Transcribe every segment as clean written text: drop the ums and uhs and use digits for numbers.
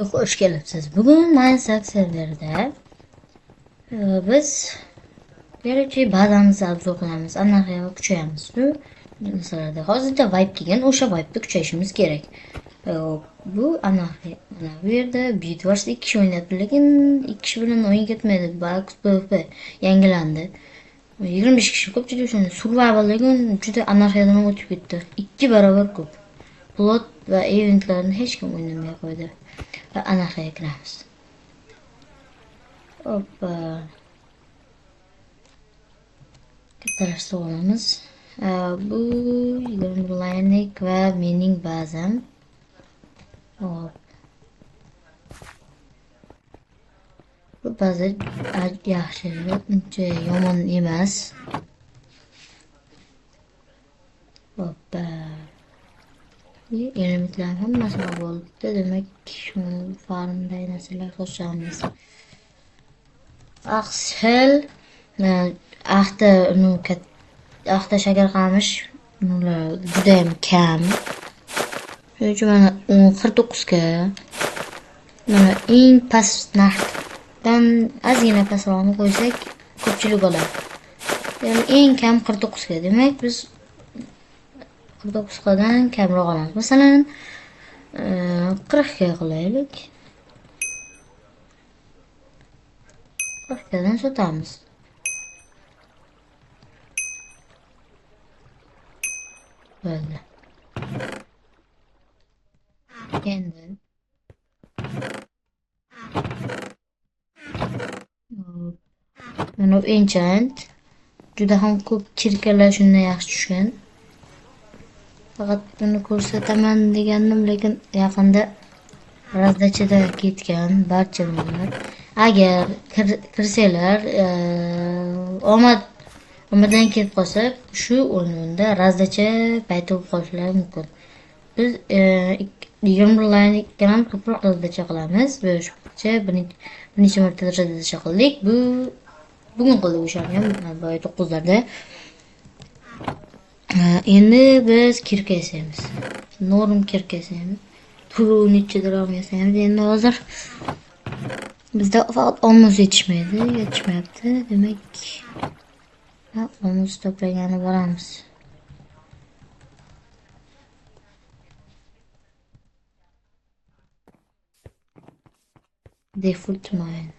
Hoş kelibsiz. Bugun Minecraft serverida biz beruvchi bazamizni obzor qilamiz, anarxiyaga kuchayamiz. Masalan, hozirda vibe kelgan, o'sha vibe'da kuchayishimiz kerak. E, Bu anarxiya. Mana bu yerda Bedwars'da 2 kishi o'ynayapti, lekin 2 kishi bilan o'yin ketmaydi. Balki PvP yangilandi. 25 kishi ko'pchilik uchun survival lekin juda anarxiyadan o'tib ketdi. 2 barobar ko'p. Plot va eventlarni hech kim o'ynamay qo'ydi. Va anarxiyaga kiramiz. Hoppa. Kattalashtirib olamiz. Bu Lionic va mening bazam. Hop. Bu baza yaxshi, uncha yomon emas. Hoppa. Elementlar hammasi bo'ldi. Demak, shu farmdagi narsalar qo'shamiz. Axel Axta shakar qamish ular juda ham kam. Shuning uchun mana 49 ga mana eng past narxdan ozgina pastroqni qo'ysak ko'pchilik oladi. Ya'ni eng kam 49 ga. Demak biz 49 dan kamroq olamiz. Masalan 40 ga qilaylik. 40 dan sotamiz. Böyle. Endi mana bu enchant juda ham ko'p kirkalar shunday yaxshi tushgan. Faqat buni ko'rsataman degandim, lekin yaqinda razdachada ketgan barcha nimalar. Agar kirsanglar omadan ketib qolsa, shu o'yinda razdacha payti bo'lib qolishlari mumkin. Biz 20 laynikdan ko'proq razdacha qilamiz. Bo'shcha bir necha marta razdacha qildik. Bugun qildik o'shani ham 9larda. Endi biz kirka yasaymiz. Norm kirka yasaymiz. Turu nechadir olmayapmiz. Endi hozir bizda faqat olmos yetishmayapti. Demak, olmos to'plagani boramiz. Default mine.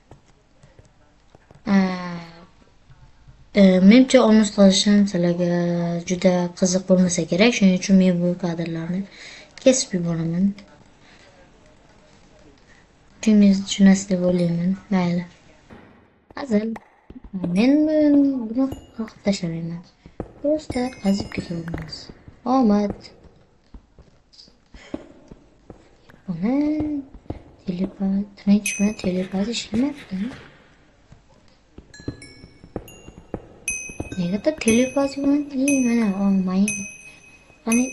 Menimcha olmos qilishim sizlarga juda qiziq bo'lmasa kerak. Shuning uchun men bu kadrlarni kesib yuboraman. Tushungiz tushunasiz deb o'ylayman. Mayli. Hazil. Men buni qo'yib tashlamayman. Prosta qazib ketaveramiz. Omad. Buni telepati ishlamayapti. Negadir telepati bilan mana olmayman. Qani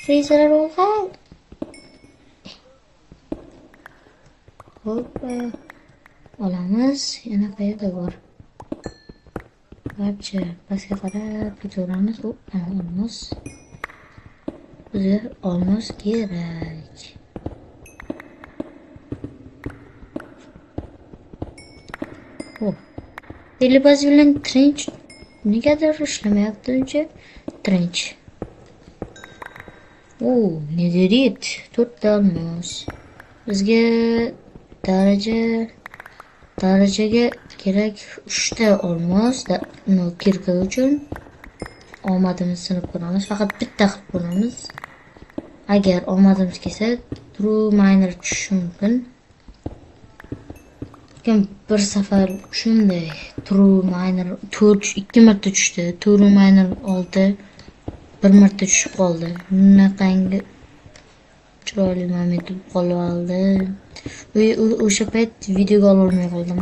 freezer olgan. Hoppa. Olamiz. Yana qayerda bor? Barcha pastga qarab ketaveramiz. Olmos. Bizga olmos kerak. Telepati bilan trench negadir ishlamayapti uncha. Trench. Nederit 4 ta olmos. Bizga darajaga kerak 3 ta olmos. Kirka uchun omadimizni sinib ko'ramiz. Faqat bitta qilib ko'ramiz. Agar omadimiz kelsa, true miner tushishi mumkin. Bir safar shunday true miner 2 marta tushdi. True miner 6 bir marta tushib qoldi. Bunaqangi chiroyli moment qolib oldi. O'sha payt videoga ololmay qoldim.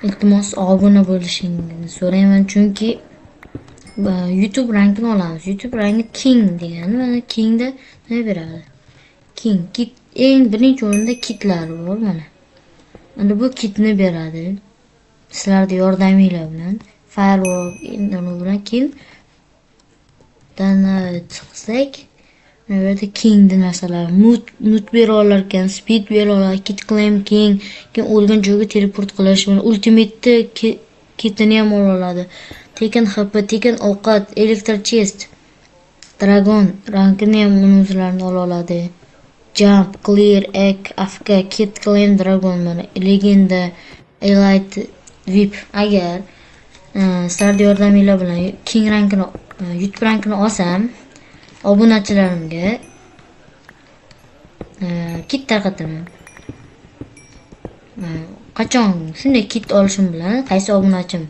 Iltimos obuna bo'lishingizni so'rayman, chunki YouTube rankini olamiz. YouTube ranki King degani, mana Kingda nima beradi? Kit eng birinchi o'rinda kitlar bor mana. Endi bu kitni beradi. Sizlarga yordaminglar bilan firewall bilan keyin dan chiqsak, bu yerda kingni narsalar, mut bera olar ekan, speed bera olar, kit claim king, keyin o'lgan joyga teleport qilish, mana ultimate'ni kitini ham ola oladi. Tekin HP, tekin ovqat, elektr chest, dragon rankini ham o'zlarini ola oladi. Jump, clear, egg, afk, kit claim dragon, mana legenda, elite, vip. Agar sizlarning yordaminglar bilan king rankini, YouTube rankini olsam, obunachilarimga kit tarqataman. Qachon shunday kit olishim bilan qaysi obunachim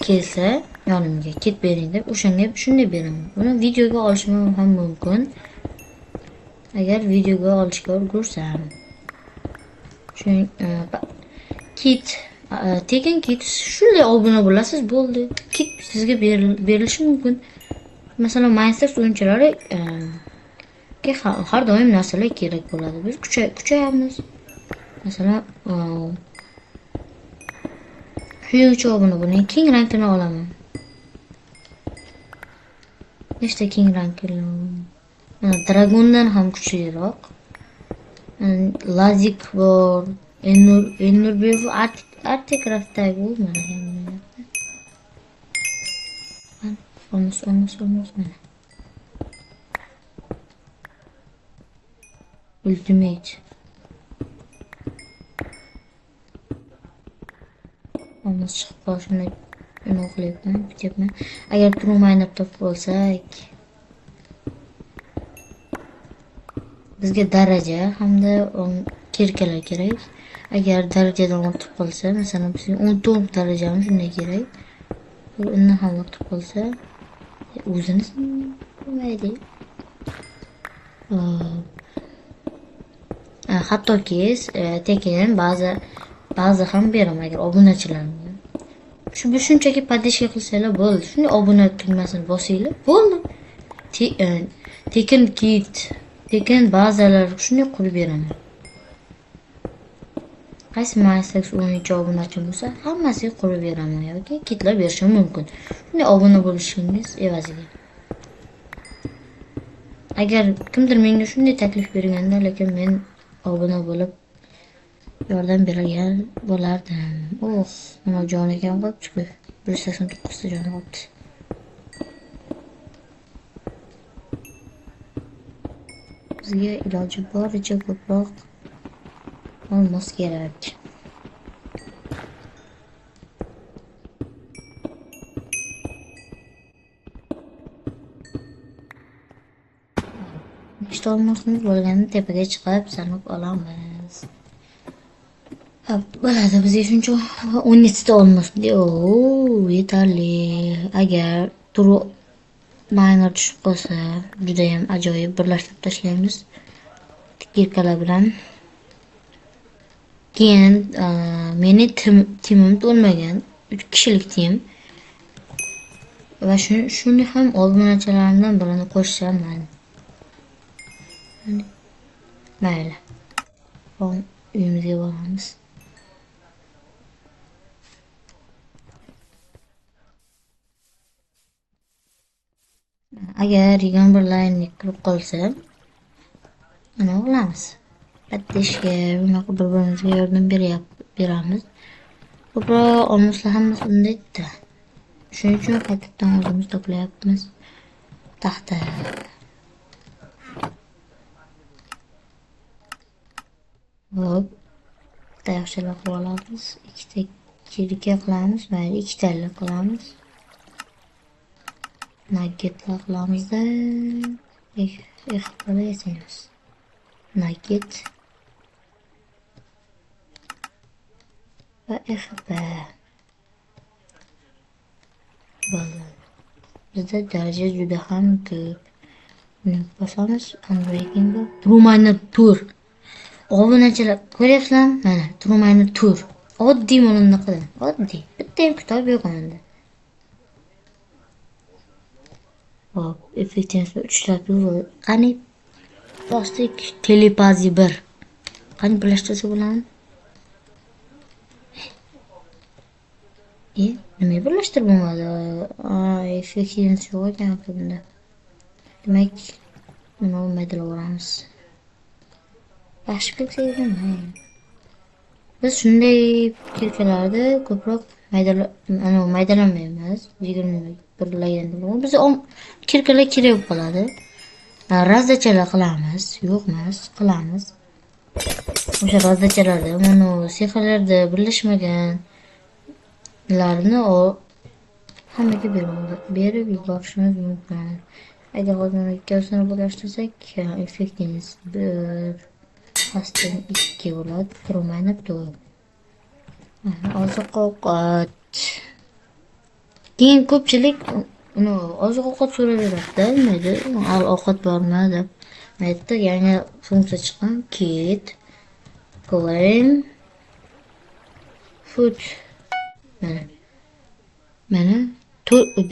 kelsa yonimga kit bering deb o'shanga shunday beraman. Buni videoga olishim ham mumkin. Agar videoga olishga ulgursam. Shuning kit tekin kit shunday obuna bo'lasiz, bo'ldi. Kit sizga berilishi mumkin. Masalan, Minecraft o'yinchilari har doim narsalar kerak bo'ladi. Biz kuchayamiz. Masalan, shuning obuna buni king rankini olaman. Nechta king rankini? Dragondan ham kuchliroq. Lazik bor, Ennurbev Artcraft'dagi u mana. Olmos mana. Ultimate. Olmos chiqib qolishini o'qlayapman. Agar true miner topib olsak, bizga daraja hamda kirkalar kerak. Agar darajadan ortib qolsa, masalan bizga 14 darajamiz shunday kerak. Undan ham ortib qolsa, o'zimiz bilmaydi. Hattoki tekin ba'zi ham beraman agar obunachilarimga. Shunchaki podishka qilsanglar bo'ldi. Shunday obuna tugmasini bosinglar, bo'ldi. Tekin kit, tekin ba'zilar shunday qilib beraman. Qaysi Minecraft o'yinchi obunachim bo'lsa, hammasiga qilib beraman yoki kitlar berishim mumkin. Shunday obuna bo'lishingiz evaziga. Agar kimdir menga shunday taklif berganda, lekin men obuna bo'lib yordam bergan bo'lardim. Mana jon ekan qolibdi-ku. 189 ta joni qolibdi. Bizga iloji boricha ko'proq olmos kerak. Nechta olmosimiz bo'lganda tepaga chiqib sanab olamiz. Bo'ladi, bizga shuncha 17 ta olmos. Yetarli. Agar true miner tushib qolsa, juda ham ajoyib birlashtirib tashlaymiz. Kirkalar bilan. Keyin meni timim to'lmagan 3 kishilik tim. Va shuni ham obunachilarimdan birini qo'shsam mayli. Mayli. Uyimizga boramiz. Agar yana bir line kirib qolsa, nima qilamiz? Podishka bunaqa bir-birimizga yordam beramiz. Ko'proq olmoslar hammasi undaydi. Shuning uchun qaytadan o'zimiz to'playapmiz. Taxta. Hop. Tayoqchalar qilib olamiz. Ikkita kirka qilamiz, mayli, ikkitalik qilamiz. Nuggetlar qilamizda. Qilib yasaymiz. Nugget va XP. Bizda daraja juda ham ko'p. Buni bosamiz, unbreaking true miner tur. Obunachilar ko'ryapsizlarmi? Mana true miner tur. Oddiy mana qiladi. Oddiy. Bitta ham kitob yo'q menda. Hop, effektivность 3 tab qani bosdik telepazi 1. Qani birlashtirsa bo'ladi? Nima birlashtirib bo'lmadi? Effektivность yo'q ekan bunda. Demak, nima medal olamiz. Yaxshi qilsak biz shunday kirkalarda ko'proq maydalanmaymiz. 21 laganda biz kirkalar kerak qoladi. Razdachalar qilamiz, yo'qmas, qilamiz. O'sha razdachalarda mana sehrlarda birlashmaganlarni hammaga berib yuborishimiz mumkin. Agar hozir ikkovsini birlashtirsak, effektimiz 1 2 bo'ladi. Turmayni to'g'ri. Oziq-ovqat. Keyin ko'pchilik uni oziq-ovqat so'rayveradi, mayda, ovqat bormi deb. Mayda yangi funksiya chiqqan, kit, claim, food. Mana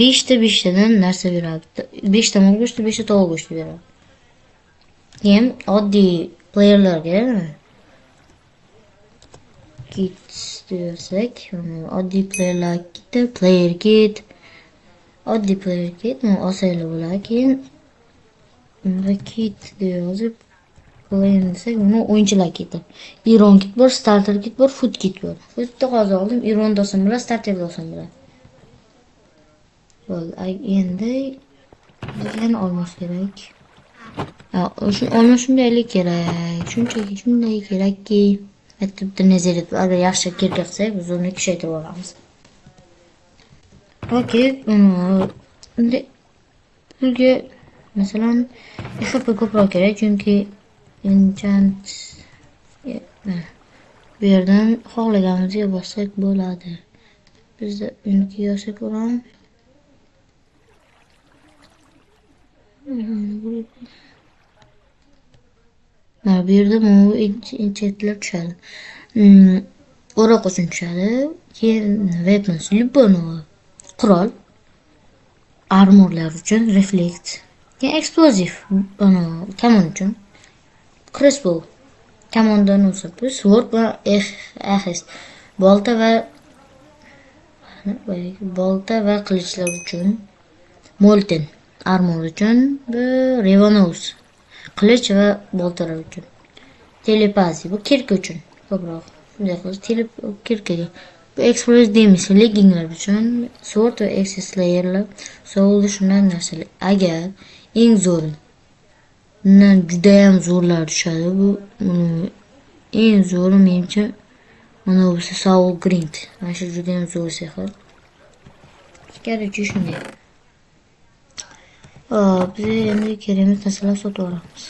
5tadan narsa beradi. 5ta mol go'shti, 5ta tovuq go'shti beradi. Keyin oddiy playerlarga kit desak, oddiy playerlar kiti, player kit, oddiy player kit, osonlik bo'ladi. Keyin unda kit deb yozib claim desak, uni o'yinchilar kiti. Iron kit bor, starter kit bor, food kit bor. Foodni hozir oldim, Iron do'stim bilan starter do'stim bilan. Endi bizga olmoq kerak. Olmoq shundaylik kerak. Shunchaki shunday kerakki, bitta nazarit agar yaxshi kirga qilsak, biz uni kuchaytirib olamiz. Okey, bizga masalan XP ko'proq kerak, chunki enchant bu yerdan xohlaganimizga bossak bo'ladi. Bizda uniki yo'lsa ko'ram. Mana bu yerda enchatlar tushadi. O'roq uchun tushadi. Keyin weapons, любой qurol, armorlar uchun reflect. Keyin explosive, kamon uchun. Crossbow, kamondan o'sib, sword va axe, bolta va qilichlar uchun. Molten, armor uchun, revanose, qilich va boltalar uchun. Telepazi, bu kirka uchun ko'proq. Shunday qilib, kirkaga. Bu explosive damage, legginglar uchun, sword va access layerlar, so'lda shunday narsalar. Agar eng zo'ri, bundan juda ham zo'rlar tushadi. Bu eng zo'ri menimcha mana bu Soul Grind. Mana shu juda ham zo'r sehr. Kerakchi shunday. Biz endi kerakli narsalar sotib olamiz.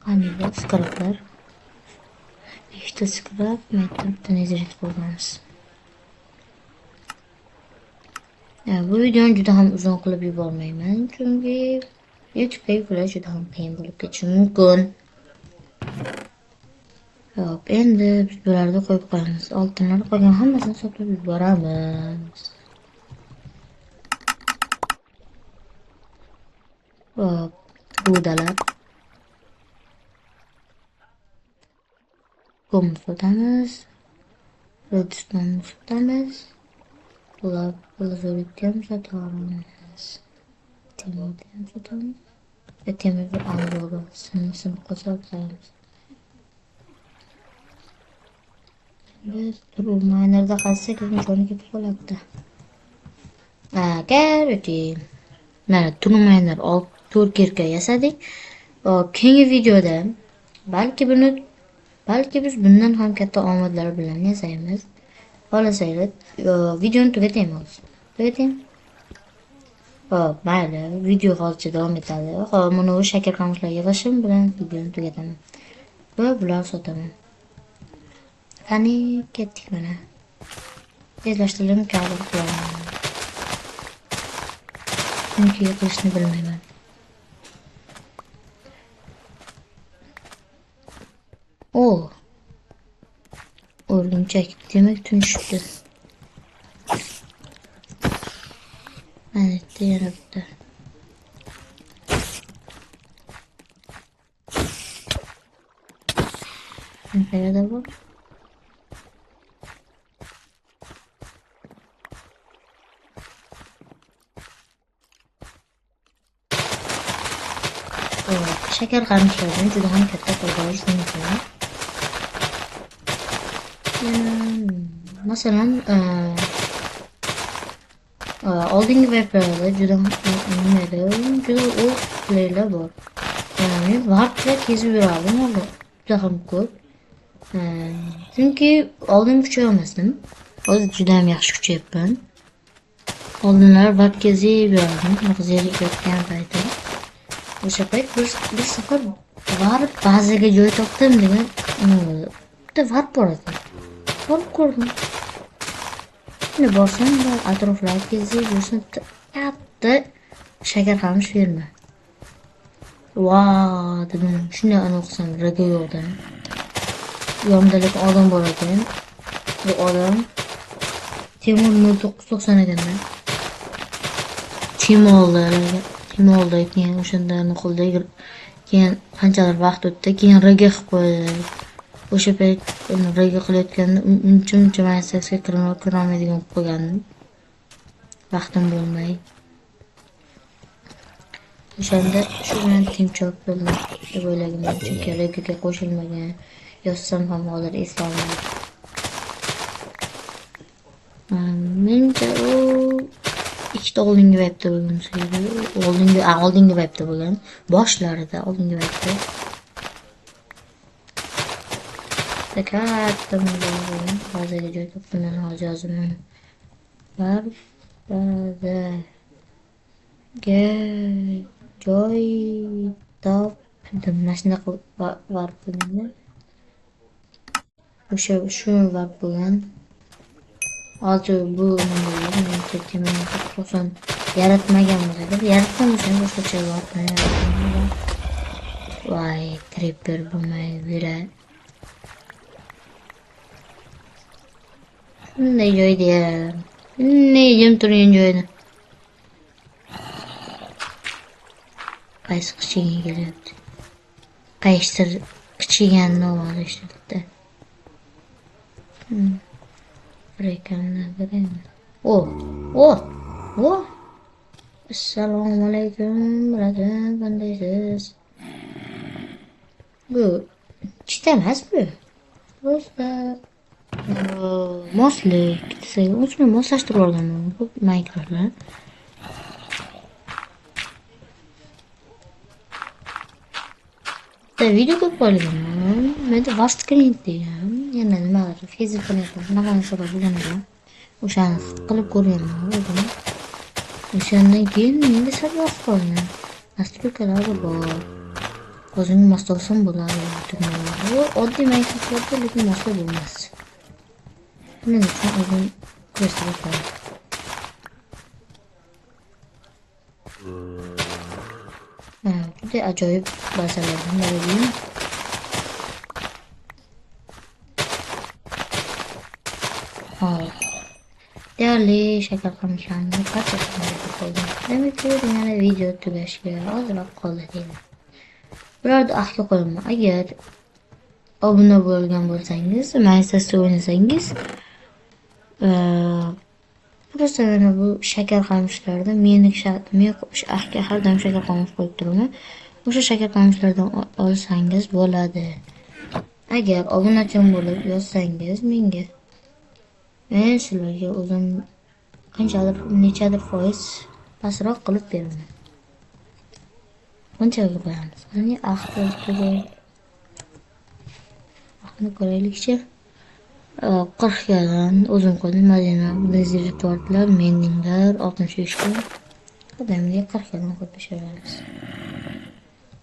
Qanday skraplar? 5ta skrap, bitta nazarit qo'yamiz. Bu videoni juda ham uzun qilib yubormayman, chunki YouTube'ga yuklash juda ham qiyin bo'lib ketishi mumkin. Hop, endi biz bularni qo'yib qo'yamiz. Oltinlarni qolgan hammasini sotib yuboramiz. Hop, budalar. Gum sotamiz. Redstone sotamiz. Lazorit ham sotamiz. Temirni ham sotamiz. Temirni alg'orisini qo'shamiz. Biz minerda qazsak, jo'ni ketib qoladi. Kerakchi. Mana miner 4 kirka yasadik. Keyingi videoda balki biz bundan ham katta omadlar bilan yasaymiz. Xohlasangiz videoni tugatamiz. Hop, mayli, video hozircha davom etadi. Hop, mana bu shakar qamushlar yig'ishim bilan videoni tugataman. Va bular sotaman. Qani ketdik mana. Tezlashtirib kabel qilaman. Chunki qilishni bilmayman. O'rgimchak, demak tunishibdi. Mana yana bitta. Qayerda bu? shakar qamishlardan juda ham katta foyda olish mumkin. Masalan, oldingi weblarda juda playlar bor. Men warpga kezib yurardim, juda ham ko'p. Chunki oldin kuchayolmasdim. Hozir juda ham yaxshi kuchayapman. Oldinlar warp kezib yurardim, zerikayotgan paytim. O'sha payt bir safar warp bazaga joy topdim degan bitta warp bor ekan. Borib ko'rdim. Şimdi borsam atroflarga kezib yursin, katta shakar qamish berma. Vaa dedim, shunday anoqsam raga yo'qda. Yonimda odam bor ekan. Bu odam Temur 0990 ekanda. Timolda keyin o'shanda qo'lda keyin qanchalar vaqt o'tdi, keyin raga qilib qo'ydi. O'sha payt raga qilayotganda uncha maysasga kirolmaydigan bo'lib qo'ygandim. Vaqtim bo'lmay. O'shanda shu bilan tinchib bo'ldim deb o'ylaganman, chunki ragaga qo'shilmagan. Yozsam ham hozir eslolmayman. Menimcha u ikkita oldingi webda bo'lgan oldingi webda bo'lgan, boshlarida oldingi webda. Katta bo'lgan, bazaga joy topdim, men hozir yozaman. Bazaga joy topdim. Mana shunaqa var bo'lgan. Shu var bo'lgan. Hozir bu menimcha Temur 90 yaratmagan bo'ladi. Yaratgan bo'lsa boshqacha yaratmagan. Voy, creeper bo'lmaydi. Bunday joyda yaradim. Ne jim turgan joyda. Qaysi qichiganga kelyapti. Qaysidir qichiganni ovozi eshitildi. Rekamdan qarayman. Oh. Assalomu alaykum, birodar, qandaysiz? Bu chita emas bu. O'zda moslik desak, o'zini moslashtirib olganman bu Minecraftlar. Video ko'p qolgan. Menda vast screen degan. Yana nimalar fizikani narsada bo'lgan. O'shani qilib ko'rganman. O'shandan keyin menga sal yoqib qoldi. Nastroykalar bor. O'zingni moslasan bo'ladi. Bu oddiy Minecraftda lekin mosla bo'lmas. Men uchun o'zim ko'rsatib qo'yaman. Juda ajoyib bazalardan biri. Değerli shakar qamishlarni barchasini qo'ydim. Demak, yana video tugashiga ozroq qoldi deyman. Birorta ahga qo'yaman. Agar obuna bo'lgan bo'lsangiz, maysasida o'ynasangiz, просто mana bu shakar qamishlarda men ahga har doim shakar qamish qo'yib turaman. O'sha shakar qamishlardan olsangiz bo'ladi. Agar obunachim bo'lib yozsangiz menga, men sizlarga o'zim nechadir foiz pastroq qilib beraman. Qanchaga qo'yamiz? Qani ahni ko'raylikchi. 40 gadan o'zim qo'ydim. Madina Blazer tortlar, mendinglar 63 ga. Qadamga 40 gadan qo'yib pishiramiz.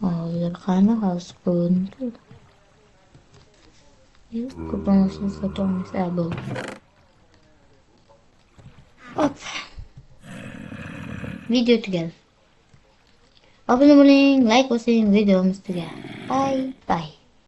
Hozir qani hozir qo'ydim. Ko'pamasiz so'tamiz. Bu. Hop. Video tugadi. Obuna bo'ling, like bosing, videomiz tugadi. Bye.